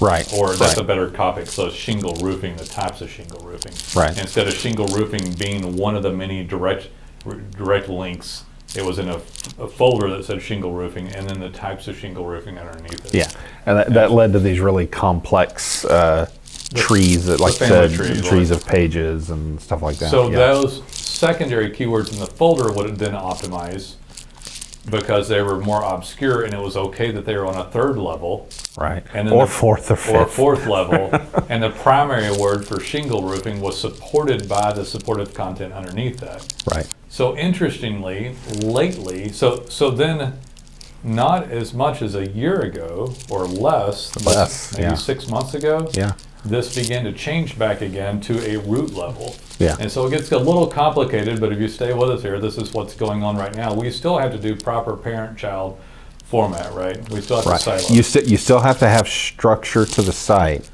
Right. Or that's a better topic. So shingle roofing, the types of shingle roofing. Right. Instead of shingle roofing being one of the many direct links, it was in a folder that said shingle roofing, and then the types of shingle roofing underneath it. Yeah, and that led to these really complex trees, that, like trees of pages and stuff like that. So those secondary keywords in the folder would then optimize because they were more obscure, and it was okay that they were on a third level. Right. And then or fourth or fifth. Or fourth level. And the primary word for shingle roofing was supported by the supportive content underneath that. Right. So interestingly, lately, so then not as much as a year ago or less, maybe 6 months ago, this began to change back again to a root level. Yeah. And so it gets a little complicated, but if you stay with us here, this is what's going on right now. We still have to do proper parent-child format, right? We still have to silo. You still have to have structure to the site,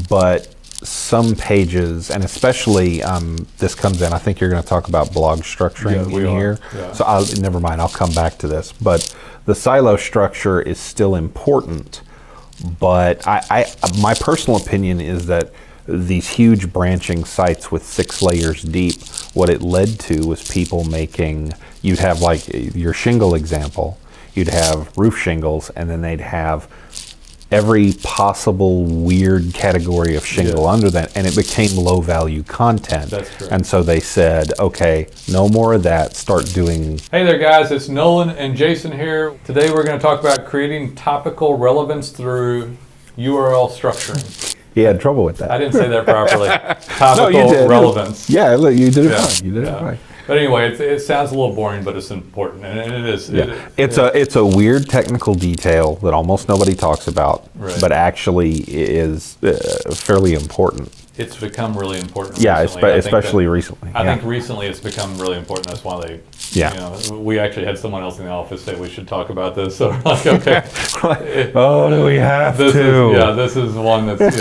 but some pages, and especially this comes in, I think you're going to talk about blog structuring in here. Yeah. So never mind, I'll come back to this. But the silo structure is still important. But my personal opinion is that these huge branching sites with 6 layers deep, what it led to was people making, you'd have like your shingle example, you'd have roof shingles, and then they'd have every possible weird category of shingle under that, and it became low value content. That's true. And so they said, okay, no more of that, start doing... Hey there guys, it's Nolan and Jason here. Today we're going to talk about creating topical relevance through URL structuring. You had trouble with that. I didn't say that properly. Topical relevance. Yeah, look, you did it fine. You did it fine. But anyway, it sounds a little boring, but it's important, and it is. Yeah. It's a weird technical detail that almost nobody talks about, but actually is fairly important. It's become really important. Yeah, recently. especially recently. I think recently it's become really important. That's why they. Yeah. You know, we actually had someone else in the office say we should talk about this. So we're like, okay. Oh, do we have to? This is one that's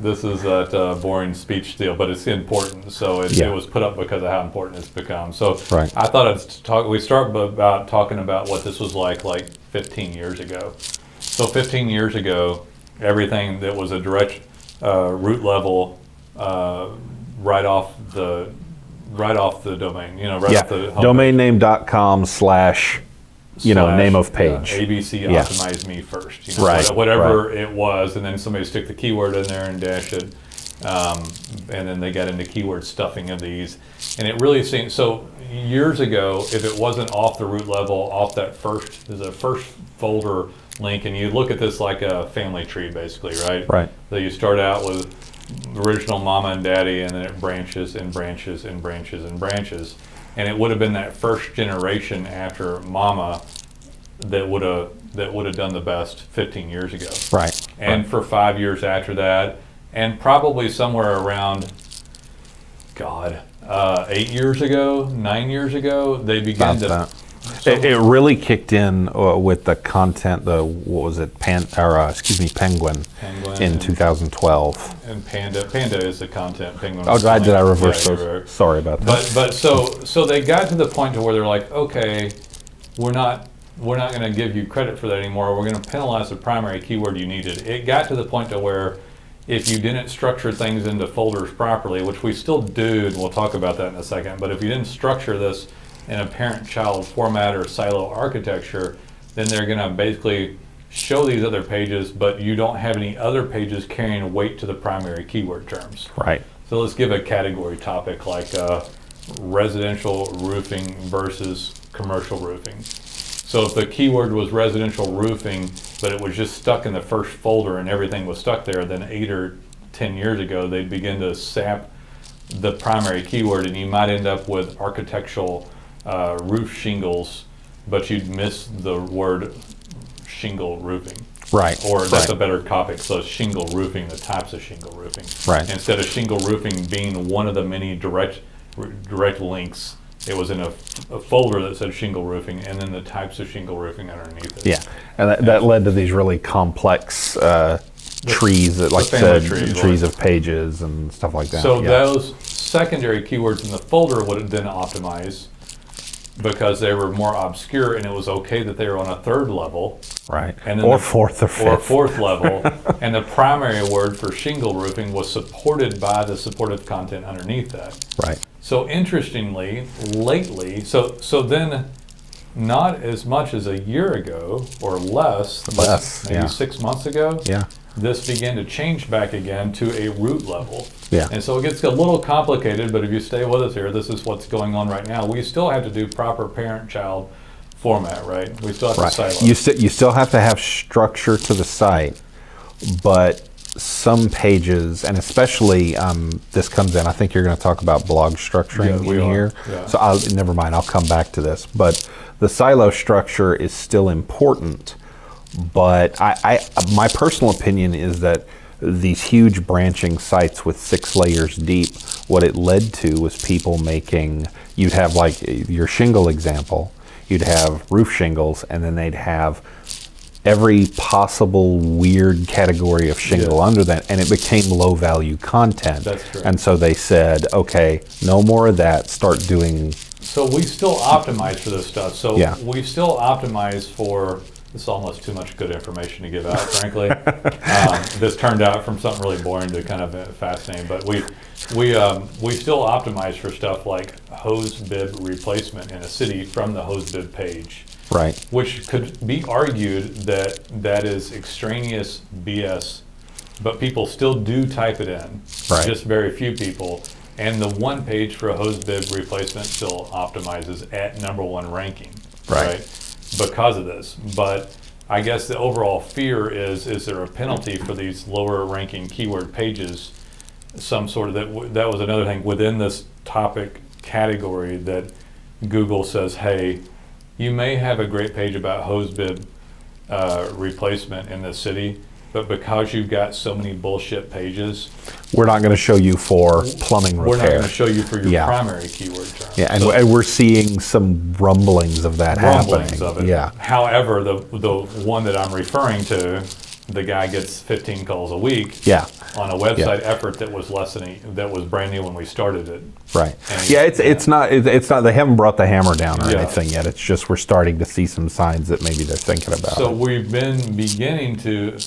this is that boring speech deal, but it's important. So it was put up because of how important it's become. So I thought we start about talking about what this was like 15 years ago. So 15 years ago, everything that was a direct root level right off the domain, off the domainname.com / name of page. ABC optimize me first. Whatever it was, and then somebody stick the keyword in there and dash it. And then they got into keyword stuffing of these. And it really seemed, so years ago, if it wasn't off the root level, off that there's a first folder link, and you look at this like a family tree basically, right? Right. So you start out with original mama and daddy, and then it branches and branches and branches and branches. And it would have been that first generation after mama that would have done the best 15 years ago. Right. And for 5 years after that, and probably somewhere around 8 years ago, 9 years ago, they began to. It really kicked in with the content. Penguin in 2012. And Panda is the content. Penguin. Oh, did I reverse those? Sorry about that. But so they got to the point to where they're like, okay, we're not going to give you credit for that anymore. We're going to penalize the primary keyword you needed. It got to the point to where if you didn't structure things into folders properly, which we still do, and we'll talk about that in a second, but if you didn't structure this in a parent-child format or silo architecture, then they're going to basically show these other pages, but you don't have any other pages carrying weight to the primary keyword terms. Right. So let's give a category topic like residential roofing versus commercial roofing. So if the keyword was residential roofing, but it was just stuck in the first folder and everything was stuck there, then 8 or 10 years ago, they'd begin to sap the primary keyword, and you might end up with architectural roof shingles, but you'd miss the word shingle roofing. Right. Or that's a better topic. So shingle roofing, the types of shingle roofing. Right. Instead of shingle roofing being one of the many direct links, it was in a folder that said shingle roofing, and then the types of shingle roofing underneath it. Yeah, and that led to these really complex trees that, like trees of pages and stuff like that. So those secondary keywords in the folder would then optimize because they were more obscure, and it was okay that they were on a third level. Right. And then Or fourth or fifth. Or fourth level. And the primary word for shingle roofing was supported by the supportive content underneath that. Right. So interestingly, lately, so then not as much as a year ago or less, maybe yeah. 6 months ago, Yeah. this began to change back again to a root level. Yeah. And so it gets a little complicated, but if you stay with us here, this is what's going on right now. We still have to do proper parent-child format, right? We still have to silo. You still have to have structure to the site, but some pages, and especially this comes in, I think you're going to talk about blog structuring in here. Yeah. So never mind, I'll come back to this. But the silo structure is still important, but my personal opinion is that these huge branching sites with 6 layers deep, what it led to was people making, you'd have like your shingle example, you'd have roof shingles, and then they'd have every possible weird category of shingle under that, and it became low value content. That's true. And so they said, okay, no more of that, start doing. So we still optimize for this stuff. So we still optimize for, this is almost too much good information to give out, frankly. This turned out from something really boring to kind of fascinating, but we still optimize for stuff like hose bib replacement in a city from the hose bib page. Right. Which could be argued that that is extraneous BS, but people still do type it in. Right. Just very few people. And the one page for a hose bib replacement still optimizes at #1 ranking. Right. Because of this. But I guess the overall fear is there a penalty for these lower ranking keyword pages? Some sort of that was another thing within this topic category that Google says, hey, you may have a great page about hose bib replacement in the city, but because you've got so many bullshit pages, we're not going to show you for plumbing repair. We're not going to show you for your primary keyword term. Yeah, and we're seeing some rumblings of that happening. Of it. Yeah. However, the one that I'm referring to, the guy gets 15 calls a week. Yeah. On a website effort that was that was brand new when we started it. Right. It's not they haven't brought the hammer down or Yeah. anything yet. It's just we're starting to see some signs that maybe they're thinking about So it. we've been beginning to,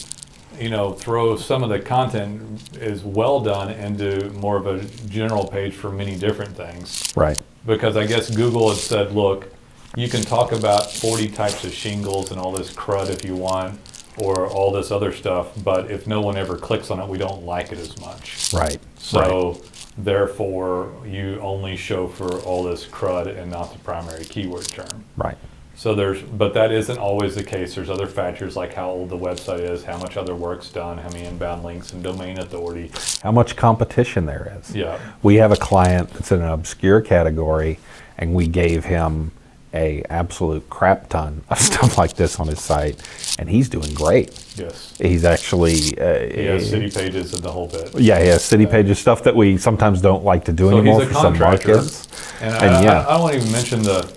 throw some of the content is well done into more of a general page for many different things. Right. Because I guess Google had said, look, you can talk about 40 types of shingles and all this crud if you want, or all this other stuff, but if no one ever clicks on it, we don't like it as much. Right. So therefore, you only show for all this crud and not the primary keyword term. Right. So but that isn't always the case. There's other factors like how old the website is, how much other work's done, how many inbound links, and domain authority. How much competition there is. Yeah. We have a client that's in an obscure category, and we gave him a absolute crap ton of stuff like this on his site, and he's doing great. Yes. He's actually He has city pages and the whole bit. Yeah, he has city pages, stuff that we sometimes don't like to do anymore he's a for some contractor. markets. And yeah. I won't even mention the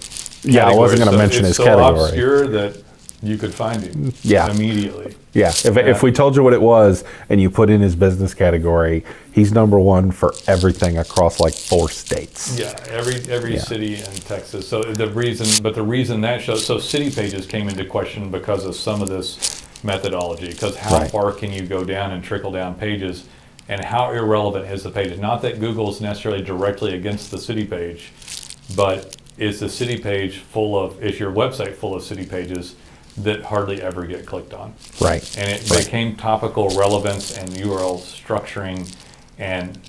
I wasn't going to mention his category. It's so obscure that you could find him immediately. Yeah, if we told you what it was and you put in his business category, he's #1 for everything across like 4 states. Yeah, every city in Texas. So the reason that shows, so city pages came into question because of some of this methodology, because how far can you go down and trickle down pages, and how irrelevant is the page? Not that Google's necessarily directly against the city page, but is the city page is your website full of city pages that hardly ever get clicked on? Right. And it became topical relevance and URL structuring and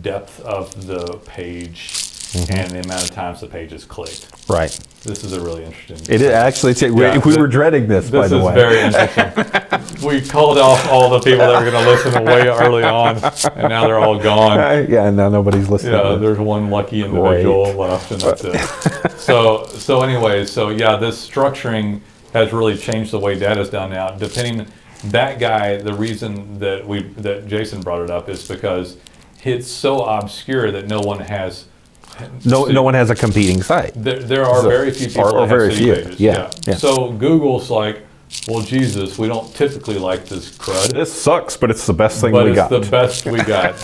depth of the page and the amount of times the page is clicked. Right. This is a really interesting. It is actually. We were dreading this, by the way. This is very interesting. We called off all the people that were going to listen way early on, and now they're all gone. Now nobody's listening. Yeah, there's one lucky individual left, and that's it. So this structuring has really changed the way data is done now. That guy, the reason that Jason brought it up is because it's so obscure that no one has. No one has a competing site. There are very few people that have city pages. Yeah. So Google's like, well, Jesus, we don't typically like this crud. This sucks, but it's the best thing we got. But it's the best we got.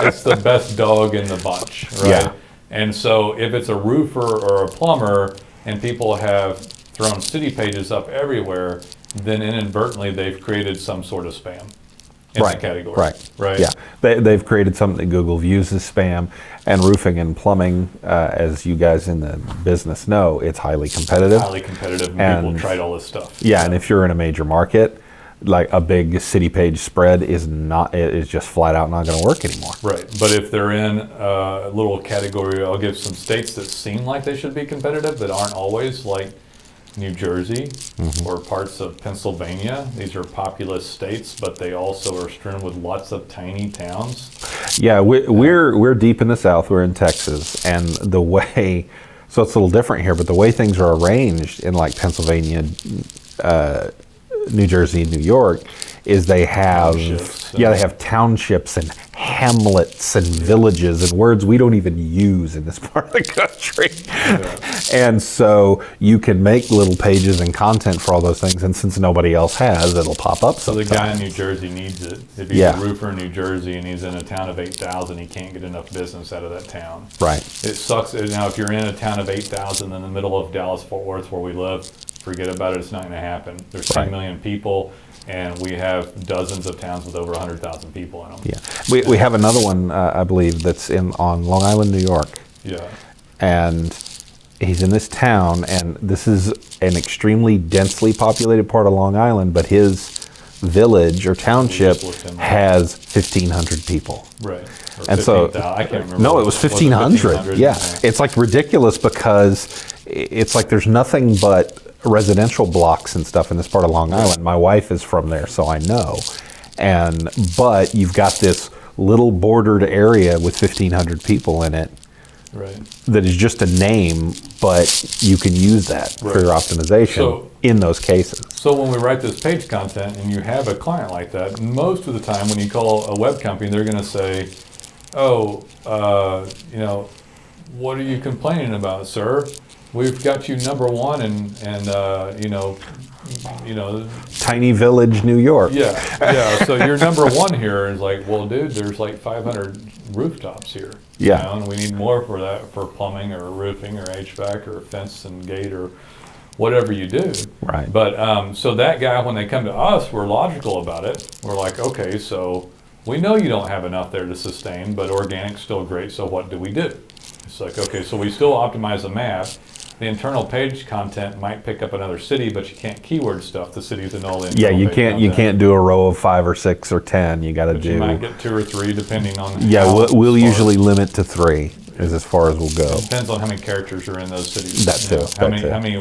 It's the best dog in the bunch, right? Yeah. And so if it's a roofer or a plumber, and people have thrown city pages up everywhere, then inadvertently they've created some sort of spam in that category. Right. Yeah, they've created something that Google views as spam, and roofing and plumbing, as you guys in the business know, it's highly competitive. Highly competitive, and people tried all this stuff. Yeah, and if you're in a major market, like a big city page spread is just flat out not going to work anymore. Right, but if they're in a little category, I'll give some states that seem like they should be competitive but aren't always, like New Jersey or parts of Pennsylvania. These are populous states, but they also are strewn with lots of tiny towns. Yeah, we're deep in the South. We're in Texas, and the way, so it's a little different here, but the way things are arranged in like Pennsylvania, New Jersey, and New York is they have they have townships and hamlets and villages and words we don't even use in this part of the country. And so you can make little pages and content for all those things, and since nobody else has, it'll pop up. So the guy in New Jersey needs it. If he's a roofer in New Jersey and he's in a town of 8,000, he can't get enough business out of that town. Right. It sucks. Now, if you're in a town of 8,000 in the middle of Dallas-Fort Worth where we live, forget about it. It's not going to happen. There's 10 million people, and we have dozens of towns with over 100,000 people in them. Yeah, we have another one, I believe, that's on Long Island, New York. Yeah. And he's in this town, and this is an extremely densely populated part of Long Island, but his village or township has 1,500 people. Right. Or and so, I can't remember. No, it was 1,500. Yeah. It's like ridiculous because it's like there's nothing but residential blocks and stuff in this part of Long Island. My wife is from there, so I know. But you've got this little bordered area with 1,500 people in it. Right. That is just a name, but you can use that for your optimization in those cases. So when we write this page content and you have a client like that, most of the time when you call a web company, they're going to say, what are you complaining about, sir? We've got you number one and tiny village, New York. Yeah. So you're number one here, and it's like, well, dude, there's like 500 rooftops here. Yeah. And we need more for that, for plumbing or roofing or HVAC or fence and gate or whatever you do. Right. But so that guy, when they come to us, we're logical about it. We're like, okay, so we know you don't have enough there to sustain, but organic's still great. So what do? It's like, okay, so we still optimize the map. The internal page content might pick up another city, but you can't keyword stuff the cities and all the internal you page can't content. You can't do a row of 5 or 6 or 10. You got to do. You might get 2 or 3 depending on. We'll usually limit to 3 is as far as we'll go. It depends on how many characters are in those cities. That too. How many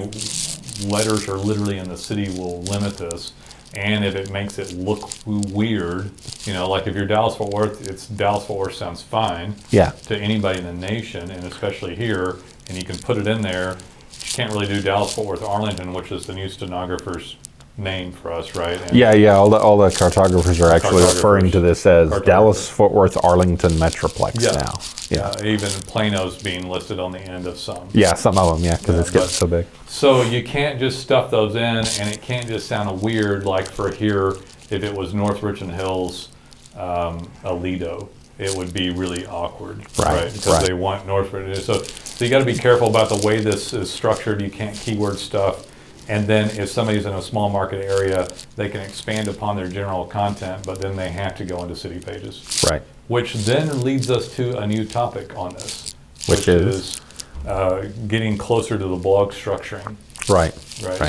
letters are literally in the city will limit this, and if it makes it look weird, like if you're Dallas-Fort Worth, it's Dallas-Fort Worth sounds fine. Yeah. To anybody in the nation, and especially here, and you can put it in there. You can't really do Dallas-Fort Worth Arlington, which is the new stenographer's name for us, right? And all the cartographers are actually referring to this as Dallas-Fort Worth Arlington Metroplex now. Yeah. Even Plano's being listed on the end of some. Yeah, some of them, because it's getting so big. So you can't just stuff those in, and it can't just sound weird like for here, if it was North Richland Hills, Aledo, it would be really awkward, right? Because they want North Richland. So you got to be careful about the way this is structured. You can't keyword stuff. And then if somebody's in a small market area, they can expand upon their general content, but then they have to go into city pages. Right. Which then leads us to a new topic on this. Which is getting closer to the blog structuring. Right.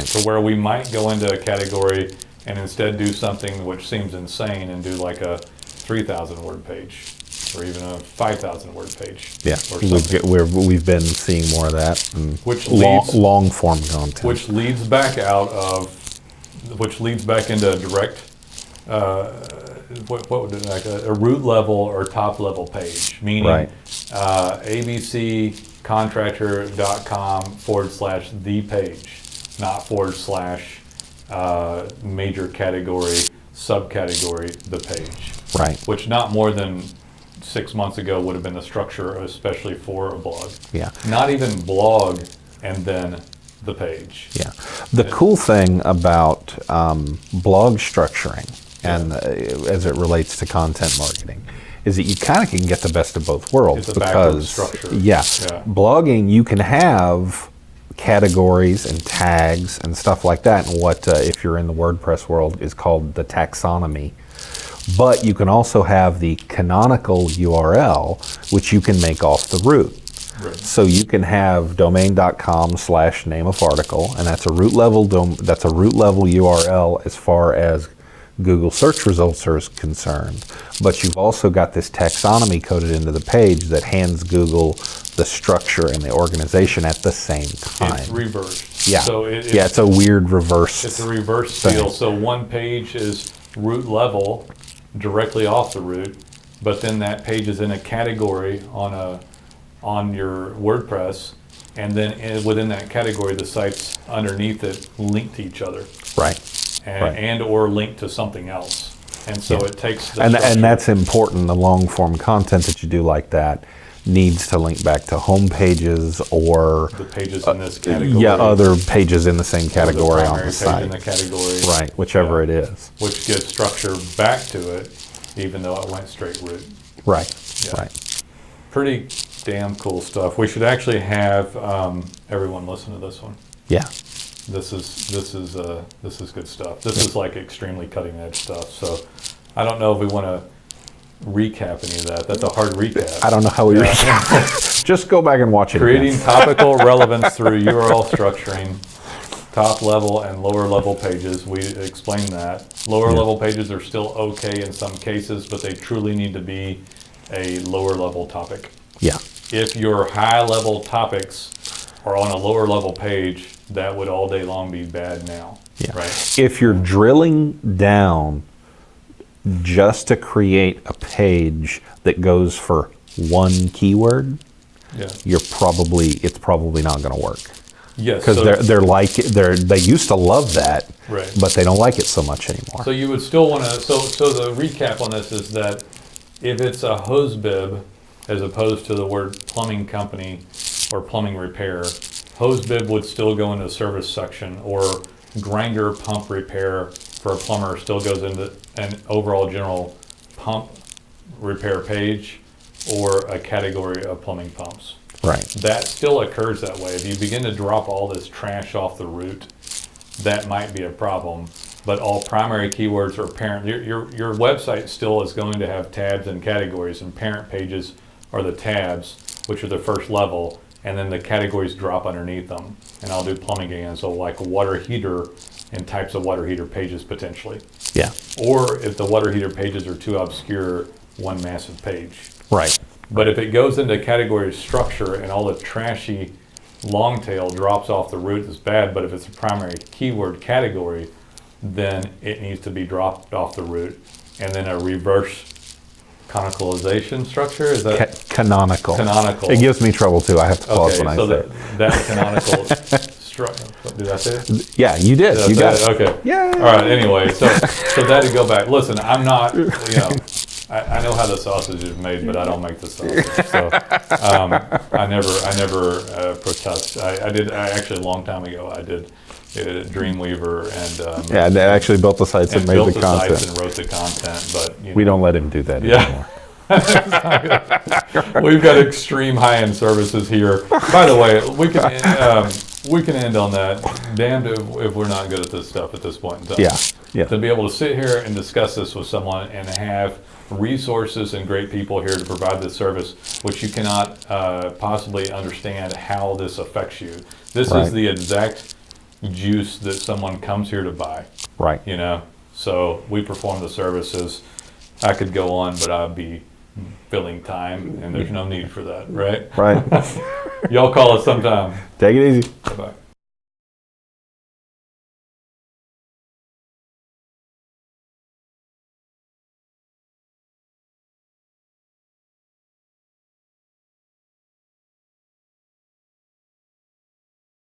So where we might go into a category and instead do something which seems insane and do like a 3,000 word page or even a 5,000 word page. Yeah, we've been seeing more of that. Which long form content. Which leads back into direct, what would it like a root level or top level page, meaning abccontractor.com/the page, not / major category, subcategory, the page. Right. Which not more than 6 months ago would have been the structure, especially for a blog. Yeah. Not even blog and then the page. Yeah. The cool thing about blog structuring and as it relates to content marketing is that you kind of can get the best of both worlds. It's a backward structure. Blogging, you can have categories and tags and stuff like that, and what, if you're in the WordPress world, is called the taxonomy. But you can also have the canonical URL, which you can make off the root. Right. So you can have domain.com/name of article, and that's a root level URL as far as Google search results are concerned. But you've also got this taxonomy coded into the page that hands Google the structure and the organization at the same time. It's reversed. Yeah. So it's a weird reverse. It's a reverse thing. deal. So one page is root level directly off the root, but then that page is in a category on your WordPress, and then within that category, the sites underneath it link to each other. Right. And or link to something else. And so it takes the and structure. that's important. The long form content that you do like that needs to link back to home pages or the pages in this category. Yeah, other pages in the same or category the on the primary site. page in the category. Right, whichever it is. Which gives structure back to it, even though it went straight root. Right. Yeah. Right. Pretty damn cool stuff. We should actually have everyone listen to this one. Yeah. This is good stuff. This is like extremely cutting edge stuff. So I don't know if we want to recap any of that. That's a hard recap. I don't know how we recap. Just go back and watch it. Creating again. topical relevance through URL structuring, top level and lower level pages. We explained that. Lower level pages are still okay in some cases, but they truly need to be a lower level topic. Yeah. If your high level topics are on a lower level page, that would all day long be bad now. Yeah. Right? If you're drilling down just to create a page that goes for one keyword, Yeah. it's probably not going to work. Yes. Because they used to love that, Right. but they don't like it so much anymore. So you would still want to. So the recap on this is that if it's a hose bib, as opposed to the word plumbing company or plumbing repair, hose bib would still go into the service section, or grinder pump repair for a plumber still goes into an overall general pump repair page or a category of plumbing pumps. Right. That still occurs that way. If you begin to drop all this trash off the root, that might be a problem. But all primary keywords are parent. Your website still is going to have tabs and categories, and parent pages are the tabs, which are the first level, and then the categories drop underneath them. And I'll do plumbing again, so like water heater and types of water heater pages potentially. Yeah. Or if the water heater pages are too obscure, one massive page. Right. But if it goes into category structure and all the trashy long tail drops off the root, it's bad. But if it's a primary keyword category, then it needs to be dropped off the root. And then a reverse canonicalization structure, is that? Canonical. Canonical. It gives me trouble too. I have to pause when I say it. that canonical structure, did I say it? Yeah, you did. Did I You say got it? it. Okay. Yeah. All right, anyway, so that'd go back. Listen, I'm not, I know how the sausage is made, but I don't make the sausage. So I never protest. I actually a long time ago I did Dreamweaver and Yeah, they actually built the sites and made built the sites content. and wrote the content, but We don't let him do that anymore. We've got extreme high-end services here. By the way, we can end on that. Damned if we're not good at this stuff at this point in time. Yeah. Yeah. To be able to sit here and discuss this with someone and have resources and great people here to provide this service, which you cannot possibly understand how this affects you. This Right. is the exact juice that someone comes here to buy. Right. So we perform the services. I could go on, but I'd be filling time, and there's no need for that, right? Right. Y'all call us sometime. Take it easy. Bye-bye.